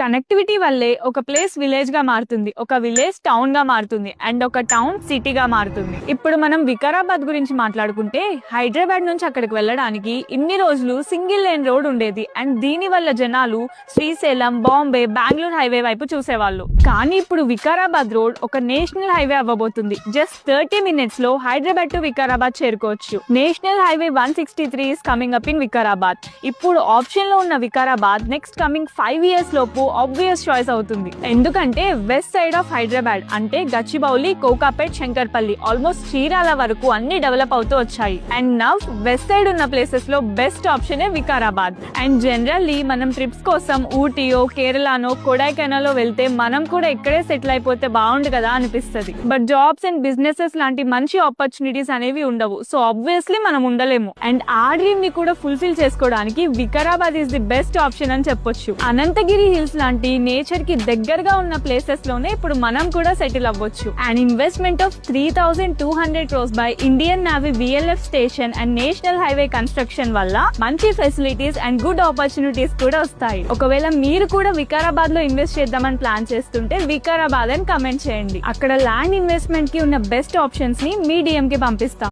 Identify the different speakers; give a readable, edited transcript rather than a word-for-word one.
Speaker 1: Connectivity వల్లే ఒక place village గా మారుతుంది, ఒక విలేజ్ టౌన్ గా మారుతుంది, అండ్ ఒక టౌన్ సిటీగా మారుతుంది. ఇప్పుడు మనం వికారాబాద్ గురించి మాట్లాడుకుంటే, హైదరాబాద్ నుంచి అక్కడికి వెళ్ళడానికి ఇన్ని రోజులు సింగిల్ లేన్ రోడ్ ఉండేది. అండ్ దీని వల్ల జనాలు శ్రీశైలం, బాంబే, బెంగళూరు హైవే వైపు చూసేవాళ్ళు. కానీ ఇప్పుడు వికారాబాద్ రోడ్ ఒక నేషనల్ హైవే అవ్వబోతుంది. జస్ట్ 30 minutes లో హైదరాబాద్ టు వికారాబాద్ చేరుకోవచ్చు. National highway 163 is coming up in Vikarabad. ఇప్పుడు ఆప్షన్ లో ఉన్న వికారాబాద్ నెక్స్ట్ కమింగ్ 5 years లోపు ఆబ్వియస్ చాయిస్ అవుతుంది. ఎందుకంటే వెస్ట్ సైడ్ ఆఫ్ హైదరాబాద్ అంటే గచ్చిబౌలి, కోకాపేట్, శంకర్పల్లి, ఆల్మోస్ట్ చీరాల వరకు అన్ని డెవలప్ అవుతూ వచ్చాయి. అండ్ నవ్ వెస్ట్ సైడ్ ఉన్న ప్లేసెస్ లో best option Vikarabad. And generally మనం ట్రిప్స్ కోసం ఊటీయో, కేరళనో, కొడైకెనాలో వెళ్తే మనం కూడా ఇక్కడే సెటిల్ అయిపోతే బాగుండు కదా అనిపిస్తుంది. బట్ జాబ్స్ అండ్ బిజినెసెస్ లాంటి మంచి ఆపర్చునిటీస్ అనేవి ఉండవు. సో ఆబ్వియస్లీ మనం ఉండలేము. అండ్ ఆ డ్రీమ్ ని కూడా ఫుల్ఫిల్ చేసుకోవడానికి Vikarabad is the best option అని చెప్పొచ్చు. అనంతగిరి హిల్స్ లాంటి నేచర్ కి దగ్గరగా ఉన్న ప్లేసెస్ లోనే ఇప్పుడు మనం కూడా సెటిల్ అవ్వచ్చు. And investment of 3200 crores by Indian navy VLF station and national highway construction వల్ల మంచి ఫెసిలిటీస్ అండ్ గుడ్ ఆపర్చునిటీస్ కూడా వస్తాయి. ఒకవేళ మీరు కూడా వికారాబాద్ లో ఇన్వెస్ట్ చేద్దామని ప్లాన్ చేస్తుంటే వికారాబాద్ అని కమెంట్ చేయండి. అక్కడ ల్యాండ్ ఇన్వెస్ట్మెంట్ కి ఉన్న బెస్ట్ ఆప్షన్స్ ని మీ DM కి పంపిస్తాం.